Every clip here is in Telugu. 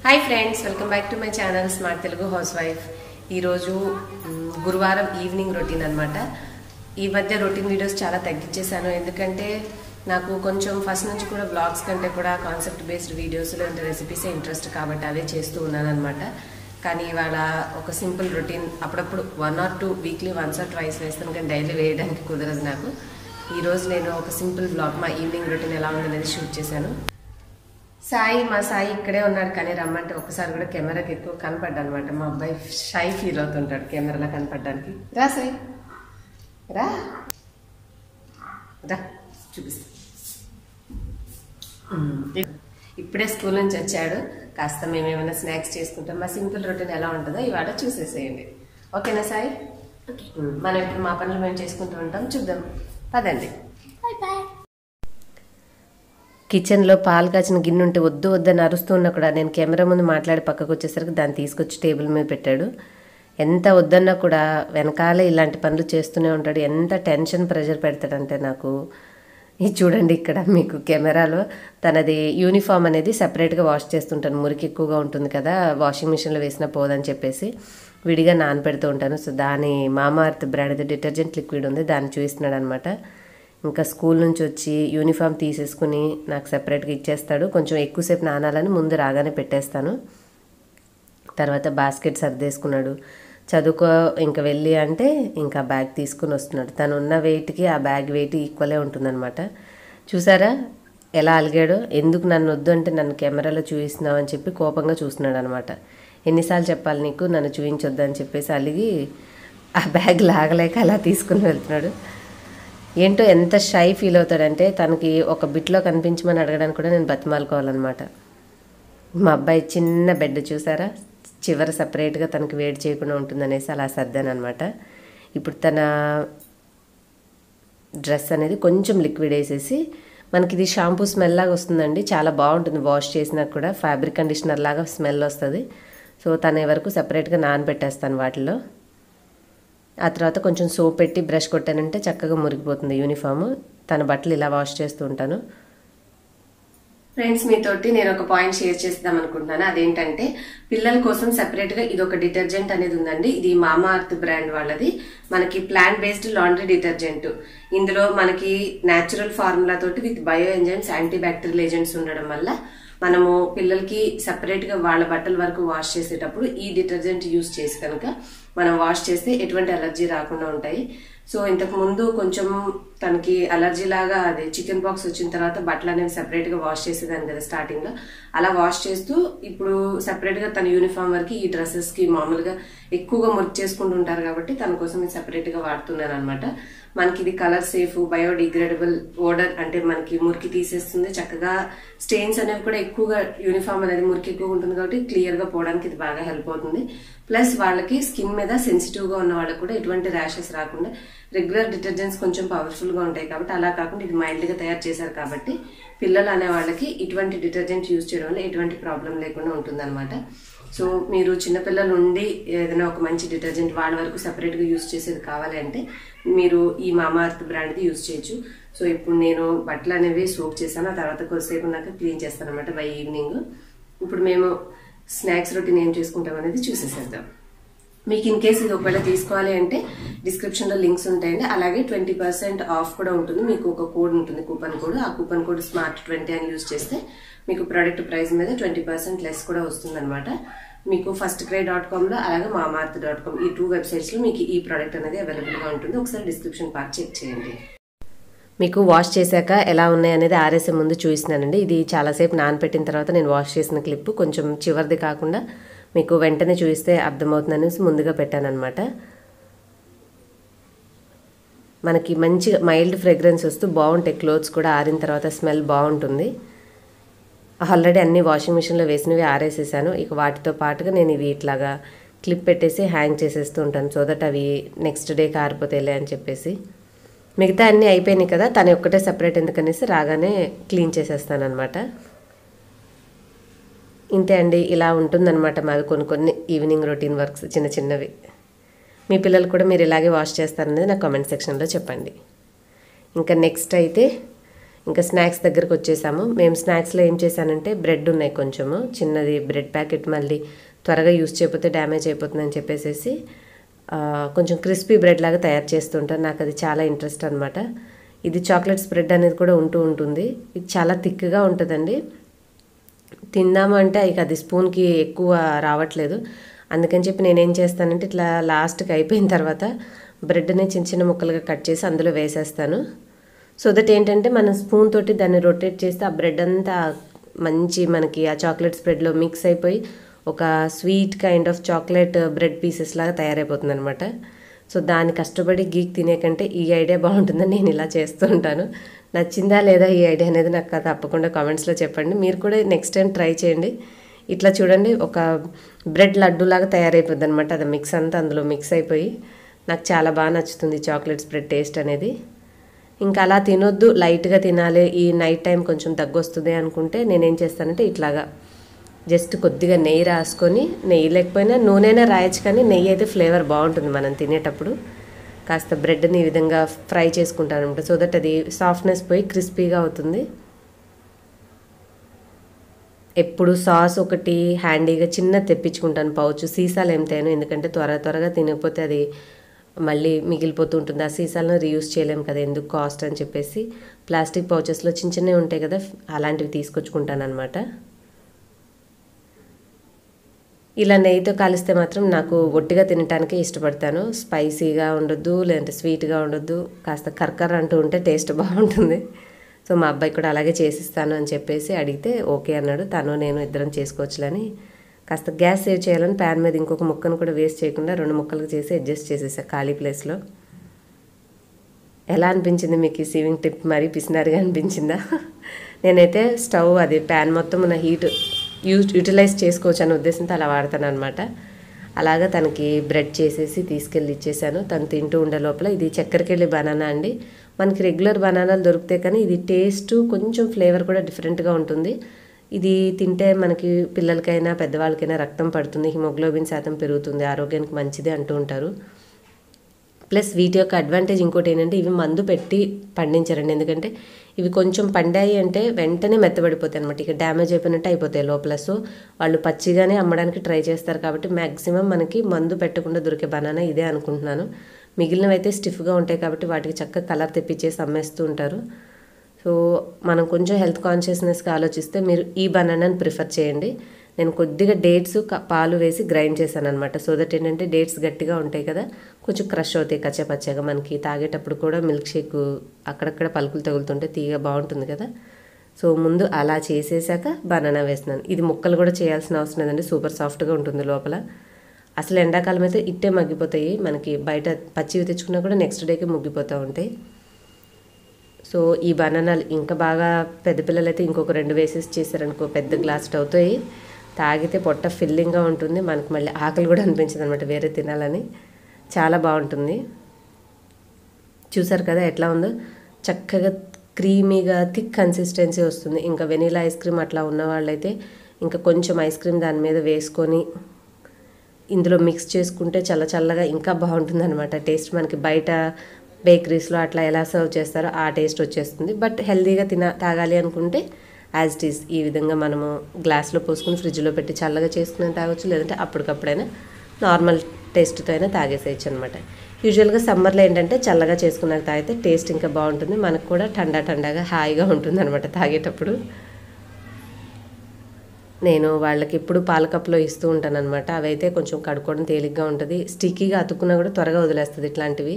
Hi friends, welcome back to my channel smart Telugu house wife. ఈరోజు గురువారం ఈవినింగ్ రొటీన్ అనమాట. ఈ మధ్య రొటీన్ వీడియోస్ చాలా తగ్గించేశాను, ఎందుకంటే నాకు కొంచెం ఫస్ట్ నుంచి కూడా బ్లాగ్స్ కంటే కూడా కాన్సెప్ట్ బేస్డ్ వీడియోస్ లేదంటే రెసిపీసే ఇంట్రెస్ట్, కాబట్టి అవే చేస్తూ ఉన్నాను అనమాట. కానీ ఇవాళ ఒక సింపుల్ రొటీన్, అప్పుడప్పుడు 1 or 2 weekly once or twice వేస్తాను, కానీ డైలీ వేయడానికి కుదరదు నాకు. ఈరోజు నేను ఒక సింపుల్ బ్లాగ్ మా ఈవినింగ్ రొటీన్ ఎలా ఉందనేది షూట్ చేశాను. మా సాయి ఇక్కడే ఉన్నాడు, కానీ రమ్మంటే ఒక్కసారి కూడా కెమెరాకి ఎక్కువ కనపడ్డా అనమాట. మా అబ్బాయి షై ఫీల్ అవుతుంటాడు కెమెరాలో కనపడడానికి. రా సాయి, రా రా చూపిస్తా. ఇప్పుడే స్కూల్ నుంచి వచ్చాడు, కాస్త మేమేమైనా స్నాక్స్ చేసుకుంటాం. మా సింపుల్ రొటీన్ ఎలా ఉంటుందో ఇవాళ చూసేసేయండి, ఓకేనా సాయి? మనం ఇప్పుడు మా పనులు మేము చేసుకుంటూ ఉంటాం, చూద్దాం పదండి. కిచెన్లో పాలు కాచిన గిన్నె ఉంటే వద్దు వద్దని అరుస్తూ ఉన్నా కూడా నేను కెమెరా ముందు మాట్లాడి పక్కకు వచ్చేసరికి దాన్ని తీసుకొచ్చి టేబుల్ మీద పెట్టాడు. ఎంత వద్దన్నా కూడా వెనకాలే ఇలాంటి పనులు చేస్తూనే ఉంటాడు. ఎంత టెన్షన్ ప్రెషర్ పెడతాడంటే నాకు. ఇది చూడండి, ఇక్కడ మీకు కెమెరాలో తనది యూనిఫామ్ అనేది సపరేట్గా వాష్ చేస్తుంటాను. మురికి ఎక్కువగా ఉంటుంది కదా, వాషింగ్ మిషన్లో వేసినా పోదని చెప్పేసి విడిగా నానపెడుతూ ఉంటాను. సో దాని మామాఅర్త్ బ్రాండ్ డిటర్జెంట్ లిక్విడ్ ఉంది, దాన్ని చూపిస్తున్నాడు అనమాట. ఇంకా స్కూల్ నుంచి వచ్చి యూనిఫామ్ తీసేసుకుని నాకు సెపరేట్గా ఇచ్చేస్తాడు. కొంచెం ఎక్కువసేపు నానాలని ముందు రాగానే పెట్టేస్తాను. తర్వాత బాస్కెట్ సర్దేసుకున్నాడు. చదువుకో ఇంకా వెళ్ళి అంటే ఇంకా బ్యాగ్ తీసుకుని వస్తున్నాడు. తను ఉన్న వెయిట్కి ఆ బ్యాగ్ వెయిట్ ఈక్వలే ఉంటుందన్నమాట. చూసారా ఎలా అలిగాడో? ఎందుకు నన్ను వద్దు అంటే నన్ను కెమెరాలో చూపిస్తున్నావు అని చెప్పి కోపంగా చూస్తున్నాడు అనమాట. ఎన్నిసార్లు చెప్పాలి నీకు, నన్ను చూపించొద్దు అని చెప్పేసి అలిగి ఆ బ్యాగ్ లాగలేక అలా తీసుకుని వెళ్తున్నాడు. ఏంటో ఎంత షై ఫీల్ అవుతాడంటే తనకి ఒక బిట్లో కనిపించమని అడగడానికి కూడా నేను బతిమాలుకోవాలన్నమాట. మా అబ్బాయి చిన్న బెడ్ చూసారా, చివర సపరేట్గా తనకి వేడి చేయకుండా ఉంటుందనేసి అలా సర్దాను అనమాట. ఇప్పుడు తన డ్రెస్ అనేది కొంచెం లిక్విడ్ వేసేసి, మనకి ఇది షాంపూ స్మెల్ లాగా వస్తుందండి, చాలా బాగుంటుంది. వాష్ చేసినా కూడా ఫ్యాబ్రిక్ కండిషనర్ లాగా స్మెల్ వస్తుంది. సో తన వరకు సపరేట్గా నానబెట్టేస్తాను వాటిలో. ఆ తర్వాత కొంచెం సోప్ పెట్టి బ్రష్ కొట్టానంటే చక్కగా మురిగిపోతుంది యూనిఫామ్. తన బట్టలు ఇలా వాష్ చేస్తూ ఉంటాను. ఫ్రెండ్స్, మీతోటి నేను ఒక పాయింట్ షేర్ చేద్దాం అనుకుంటున్నాను. అదేంటంటే పిల్లల కోసం సెపరేట్ గా ఇది ఒక డిటర్జెంట్ అనేది ఉందండి. ఇది మామాఅర్త్ బ్రాండ్ వాళ్ళది. మనకి ప్లాంట్ బేస్డ్ లాండ్రీ డిటర్జెంట్. ఇందులో మనకి న్యాచురల్ ఫార్ములా తోటి with bio enzymes, anti bacterial agents ఉండడం వల్ల మనము పిల్లలకి సెపరేట్ గా వాళ్ళ బట్టల వరకు వాష్ చేసేటప్పుడు ఈ డిటర్జెంట్ యూజ్ చేసి కనుక మనం వాష్ చేస్తే ఎటువంటి అలర్జీ రాకుండా ఉంటాయి. సో ఇంతకు ముందు కొంచెం తనకి అలర్జీ లాగా అది చికెన్ పాక్స్ వచ్చిన తర్వాత బట్టలు అనేవి సెపరేట్ గా వాష్ చేసేదాన్ని కదా స్టార్టింగ్ లో. అలా వాష్ చేస్తూ ఇప్పుడు సెపరేట్ గా తన యూనిఫామ్ వరకు ఈ డ్రెస్సెస్ కి మామూలుగా ఎక్కువగా మురికి చేసుకుంటూ ఉంటారు కాబట్టి తన కోసం ఇది సెపరేట్ గా వాడుతున్నాను అనమాట. మనకి ఇది కలర్ సేఫ్, బయోడిగ్రేడబుల్, ఓడర్ అంటే మనకి మురికి తీసేస్తుంది. చక్కగా స్టెయిన్స్ అనేవి కూడా ఎక్కువగా యూనిఫామ్ అనేది మురికి ఎక్కువగా ఉంటుంది కాబట్టి క్లియర్ గా పోవడానికి ఇది బాగా హెల్ప్ అవుతుంది. ప్లస్ వాళ్ళకి స్కిన్ మీద సెన్సిటివ్ గా ఉన్న వాళ్ళకి కూడా ఎటువంటి ర్యాషెస్ రాకుండా, రెగ్యులర్ డిటర్జెంట్స్ కొంచెం పవర్ఫుల్ గా ఉంటాయి కాబట్టి అలా కాకుండా ఇది మైల్డ్ గా తయారు చేశారు కాబట్టి పిల్లలు అనే వాళ్ళకి ఇటువంటి డిటర్జెంట్ యూజ్ చేయడం వల్ల ఎటువంటి ప్రాబ్లం లేకుండా ఉంటుంది అనమాట. సో మీరు చిన్నపిల్లలు ఉండి ఏదైనా ఒక మంచి డిటర్జెంట్ వాళ్ళ వరకు సెపరేట్ గా యూజ్ చేసేది కావాలి అంటే మీరు ఈ మామాఅర్త్ బ్రాండ్ది యూజ్ చేయొచ్చు. సో ఇప్పుడు నేను బట్టలు అనేవి సోక్ చేశాను, ఆ తర్వాత కొద్దిసేపు నాకు క్లీన్ చేస్తాను అనమాట బై ఈవినింగ్. ఇప్పుడు మేము స్నాక్స్ రొటీన్ ఏం చేసుకుంటాం అనేది చూసేసేద్దాం. మీకు ఇన్ కేసు ఇది ఒకవేళ తీసుకోవాలి అంటే డిస్క్రిప్షన్ లో లింక్స్ ఉంటాయండి. అలాగే 20% ఆఫ్ కూడా ఉంటుంది. మీకు ఒక కోడ్ ఉంటుంది, కూపన్ కోడ్. ఆ కూపన్ కోడ్ SMART20 అని యూజ్ చేస్తే మీకు ప్రోడక్ట్ ప్రైస్ మీద 20% లెస్ కూడా వస్తుంది అనమాట. మీకు firstcry.com లో అలాగే mamaarth.com ఈ 2 వెబ్సైట్స్ లో మీకు ఈ ప్రోడక్ట్ అనేది అవైలబుల్ గా ఉంటుంది. ఒకసారి డిస్క్రిప్షన్ పార్ట్ చెక్ చేయండి. మీకు వాష్ చేశాక ఎలా ఉన్నాయి అనేది ఆరేసే ముందు చూపిస్తున్నానండి. ఇది చాలాసేపు నానపెట్టిన తర్వాత నేను వాష్ చేసిన క్లిప్, కొంచెం చివరిది కాకుండా మీకు వెంటనే చూపిస్తే అర్థమవుతుంది అనేసి ముందుగా పెట్టాను అనమాట. మనకి మంచిగా మైల్డ్ ఫ్రేగ్రెన్స్ వస్తూ బాగుంటాయి క్లోత్స్ కూడా. ఆరిన తర్వాత స్మెల్ బాగుంటుంది. ఆల్రెడీ అన్ని వాషింగ్ మిషన్లో వేసినవి ఆరేసేసాను. ఇక వాటితో పాటుగా నేను ఇవి ఇట్లాగా క్లిప్ పెట్టేసి హ్యాంగ్ చేసేస్తూ ఉంటాను, సో దట్ అవి నెక్స్ట్ డేకి ఆరిపోతాయిలే అని చెప్పేసి. మిగతా అన్నీ అయిపోయినాయి కదా, తను ఒక్కటే సపరేట్ ఎందుకనేసి రాగానే క్లీన్ చేసేస్తాను అనమాట. ఇంతే అండి, ఇలా ఉంటుందన్నమాట మాది కొన్ని ఈవినింగ్ రొటీన్ వర్క్స్ చిన్న చిన్నవి. మీ పిల్లలు కూడా మీరు ఇలాగే వాష్ చేస్తారనేది నాకు కామెంట్ సెక్షన్లో చెప్పండి. ఇంకా నెక్స్ట్ అయితే ఇంకా స్నాక్స్ దగ్గరకు వచ్చేసాము. మేము స్నాక్స్లో ఏం చేశానంటే బ్రెడ్ ఉన్నాయి కొంచెము చిన్నది బ్రెడ్ ప్యాకెట్, మళ్ళీ త్వరగా యూస్ చేయకపోతే డ్యామేజ్ అయిపోతుందని చెప్పేసి కొంచెం క్రిస్పీ బ్రెడ్ లాగా తయారు చేస్తుంటాను. నాకు అది చాలా ఇంట్రెస్ట్ అనమాట. ఇది చాక్లెట్ స్ప్రెడ్ అనేది కూడా ఉంటుంది. ఇది చాలా థిక్గా ఉంటుందండి. తిందాము అంటే ఇక అది స్పూన్కి ఎక్కువ రావట్లేదు. అందుకని చెప్పి నేనేం చేస్తానంటే ఇట్లా లాస్ట్కి అయిపోయిన తర్వాత బ్రెడ్ని చిన్న చిన్న ముక్కలుగా కట్ చేసి అందులో వేసేస్తాను. సో దట్ ఏంటంటే మనం స్పూన్ తోటి దాన్ని రొటేట్ చేస్తే ఆ బ్రెడ్ అంతా మంచి మనకి ఆ చాక్లెట్ స్ప్రెడ్లో మిక్స్ అయిపోయి ఒక sweet kind of chocolate bread pieces లాగా తయారైపోతుంది అనమాట. సో దాన్ని కష్టపడి గీక్ తినే కంటే ఈ ఐడియా బాగుంటుందని నేను ఇలా చేస్తూ ఉంటాను. నచ్చిందా లేదా ఈ ఐడియా అనేది నాకు తప్పకుండా కామెంట్స్లో చెప్పండి. మీరు కూడా నెక్స్ట్ టైం ట్రై చేయండి. ఇట్లా చూడండి ఒక బ్రెడ్ లడ్డూలాగా తయారైపోద్ది అనమాట. అది మిక్స్ అంతా అందులో మిక్స్ అయిపోయి నాకు చాలా బాగా నచ్చుతుంది చాక్లెట్ స్ప్రెడ్ టేస్ట్ అనేది. ఇంకా అలా తినొద్దు, లైట్గా తినాలి, ఈ నైట్ టైం కొంచెం తగ్గొస్తుంది అనుకుంటే నేనేం చేస్తానంటే ఇట్లాగా జస్ట్ కొద్దిగా నెయ్యి రాసుకొని, నెయ్యి లేకపోయినా నూనెనే రాయొచ్చు కానీ నెయ్యి అయితే ఫ్లేవర్ బాగుంటుంది మనం తినేటప్పుడు. కాస్త బ్రెడ్ని ఈ విధంగా ఫ్రై చేసుకుంటాను అనమాట. సో దట్ అది సాఫ్ట్నెస్ పోయి క్రిస్పీగా అవుతుంది. ఎప్పుడు సాస్ ఒకటి హ్యాండీగా చిన్న తెప్పించుకుంటాను పౌచ్, సీసాలు ఏం తేను, ఎందుకంటే త్వరగా తినకపోతే అది మళ్ళీ మిగిలిపోతూ ఉంటుంది. ఆ సీసాలను రీయూజ్ చేయలేము కదా, ఎందుకు కాస్ట్ అని చెప్పేసి ప్లాస్టిక్ పౌచెస్లో చిన్న చిన్నవి ఉంటాయి కదా, అలాంటివి తీసుకొచ్చుకుంటాను అనమాట. ఇలా నెయ్యితో కాలిస్తే మాత్రం నాకు ఒట్టిగా తినటానికే ఇష్టపడతాను. స్పైసీగా ఉండొద్దు, లేదంటే స్వీట్గా ఉండొద్దు, కాస్త కర్కర్ అంటూ ఉంటే టేస్ట్ బాగుంటుంది. సో మా అబ్బాయి కూడా అలాగే చేసిస్తాను అని చెప్పేసి అడిగితే ఓకే అన్నాడు. తను నేను ఇద్దరం చేసుకోవచ్చులని కాస్త గ్యాస్ సేవ్ చేయాలని ప్యాన్ మీద ఇంకొక ముక్కను కూడా వేస్ట్ చేయకుండా 2 ముక్కలకు చేసి అడ్జస్ట్ చేసేసా ఖాళీ ప్లేస్లో. ఎలా అనిపించింది మీకు ఈ సీవింగ్ టిప్? మరీ పిసినారిగా అనిపించిందా? నేనైతే స్టవ్ అది ప్యాన్ మొత్తం ఉన్న హీట్ యూటిలైజ్ చేసుకోవచ్చు అనే ఉద్దేశంతో అలా వాడతాను అనమాట. అలాగా తనకి బ్రెడ్ చేసేసి తీసుకెళ్ళి ఇచ్చేసాను. తను తింటూ ఉండే లోపల ఇది చక్కెరకెళ్ళి బనానా అండి. మనకి రెగ్యులర్ బనానాలు దొరుకుతాయి కానీ ఇది టేస్ట్ కొంచెం ఫ్లేవర్ కూడా డిఫరెంట్గా ఉంటుంది. ఇది తింటే మనకి పిల్లలకైనా పెద్దవాళ్ళకైనా రక్తం పడుతుంది, హిమోగ్లోబిన్ శాతం పెరుగుతుంది, ఆరోగ్యానికి మంచిది అంటూ ఉంటారు. ప్లస్ వీటి యొక్క అడ్వాంటేజ్ ఇంకోటి ఏంటంటే ఇవి మందు పెట్టి పండించారండి. ఎందుకంటే ఇవి కొంచెం పండాయి అంటే వెంటనే మెత్తబడిపోతాయి అనమాట, ఇక డ్యామేజ్ అయిపోయినట్టు అయిపోతాయి లోపల. సో వాళ్ళు పచ్చిగానే అమ్మడానికి ట్రై చేస్తారు కాబట్టి మ్యాక్సిమం మనకి మందు పెట్టకుండా దొరికే బనానా ఇదే అనుకుంటున్నాను. మిగిలినవి అయితే స్టిఫ్గా ఉంటాయి కాబట్టి వాటికి చక్కగా కలర్ తెప్పించేసి అమ్మేస్తూ ఉంటారు. సో మనం కొంచెం హెల్త్ కాన్షియస్నెస్గా ఆలోచిస్తే మీరు ఈ బనానాని ప్రిఫర్ చేయండి. నేను కొద్దిగా డేట్స్ పాలు వేసి గ్రైండ్ చేశాను అనమాట. సో దట్ ఏంటంటే డేట్స్ గట్టిగా ఉంటాయి కదా, కొంచెం క్రష్ అవుతాయి కచ్చపచ్చగా, మనకి తాగేటప్పుడు కూడా మిల్క్ షేక్ అక్కడక్కడ పలుకులు తగులుతుంటే తీగ బాగుంటుంది కదా. సో ముందు అలా చేసేసాక బనానా వేస్తున్నాను. ఇది ముక్కలు కూడా చేయాల్సిన అవసరం లేదండి, సూపర్ సాఫ్ట్గా ఉంటుంది లోపల. అసలు ఎండాకాలం అయితే ఇట్టే మగ్గిపోతాయి, మనకి బయట పచ్చివి తెచ్చుకున్నా కూడా నెక్స్ట్ డేకి ముగ్గిపోతూ ఉంటాయి. సో ఈ బనానాలు ఇంకా బాగా పెద్ద పిల్లలు అయితే ఇంకొక 2 వేసేసి చేశారనుకో పెద్ద గ్లాస్ అవుతాయి, తాగితే పొట్ట ఫిల్లింగ్గా ఉంటుంది, మనకు మళ్ళీ ఆకలి కూడా అనిపించదు అనమాట వేరే తినాలని. చాలా బాగుంటుంది. చూసారు కదా ఎట్లా ఉందో, చక్కగా క్రీమీగా థిక్ కన్సిస్టెన్సీ వస్తుంది. ఇంకా వెనీలా ఐస్ క్రీమ్ అట్లా ఉన్న వాళ్ళైతే ఇంకా కొంచెం ఐస్ క్రీమ్ దాని మీద వేసుకొని ఇందులో మిక్స్ చేసుకుంటే చల్లగా ఇంకా బాగుంటుంది అనమాట. టేస్ట్ మనకి బయట బేకరీస్లో అట్లా ఎలా సర్వ్ చేస్తారో ఆ టేస్ట్ వచ్చేస్తుంది. బట్ హెల్తీగా తాగాలి అనుకుంటే యాజ్ ఇట్ ఈస్ ఈ విధంగా మనము గ్లాస్లో పోసుకుని ఫ్రిడ్జ్లో పెట్టి చల్లగా చేసుకుని తాగొచ్చు, లేదంటే అప్పటికప్పుడైనా నార్మల్ టేస్ట్తో అయినా తాగేసేయచ్చు అనమాట. యూజువల్గా సమ్మర్లో ఏంటంటే చల్లగా చేసుకున్నాక తాగితే టేస్ట్ ఇంకా బాగుంటుంది, మనకు కూడా ఠండాగా హాయిగా ఉంటుంది అనమాట తాగేటప్పుడు. నేను వాళ్ళకి ఇప్పుడు పాల కప్లో ఇస్తూ ఉంటాను అనమాట. అవైతే కొంచెం కడుక్కోవడం తేలిగ్గా ఉంటుంది, స్టిక్కీగా అతుక్కున్నా కూడా త్వరగా వదిలేస్తుంది ఇట్లాంటివి.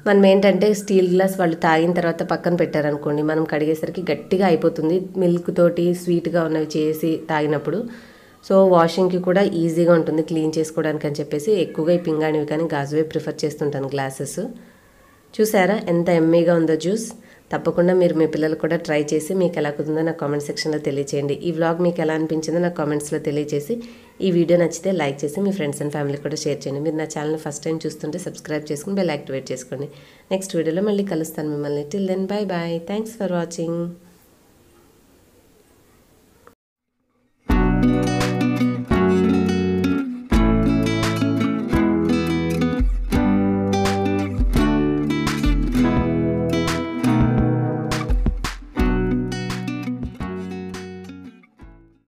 మనం ఏంటంటే స్టీల్ గ్లాస్ వాళ్ళు తాగిన తర్వాత పక్కన పెట్టారనుకోండి, మనం కడిగేసరికి గట్టిగా అయిపోతుంది మిల్క్ తోటి స్వీట్గా ఉన్నవి చేసి తాగినప్పుడు. సో వాషింగ్కి కూడా ఈజీగా ఉంటుంది క్లీన్ చేసుకోవడానికి అని చెప్పేసి ఎక్కువగా ఈ పింగాణివి కానీ గాజువే ప్రిఫర్ చేస్తుంటాను గ్లాసెస్. చూసారా ఎంత ఎమ్మీగా ఉందో జ్యూస్. తప్పకుండా మీరు మీ పిల్లలు కూడా ట్రై చేసి మీకు ఎలా కుదిరిందో నాకు కామెంట్ సెక్షన్లో తెలియచేయండి. ఈ వ్లాగ్ మీకు ఎలా అనిపించిందో నాకు కామెంట్స్లో తెలియచేసి, ఈ వీడియో నచ్చితే లైక్ చేసి మీ ఫ్రెండ్స్ అండ్ ఫ్యామిలీ కూడా షేర్ చేయండి. మీరు నా ఛానల్ ఫస్ట్ టైం చూస్తుంటే సబ్స్క్రైబ్ చేసుకుని బెల్ యాక్టివేట్ చేసుకోండి. నెక్స్ట్ వీడియోలో మళ్ళీ కలుస్తాను మిమ్మల్ని. Till then bye bye. Thanks for watching.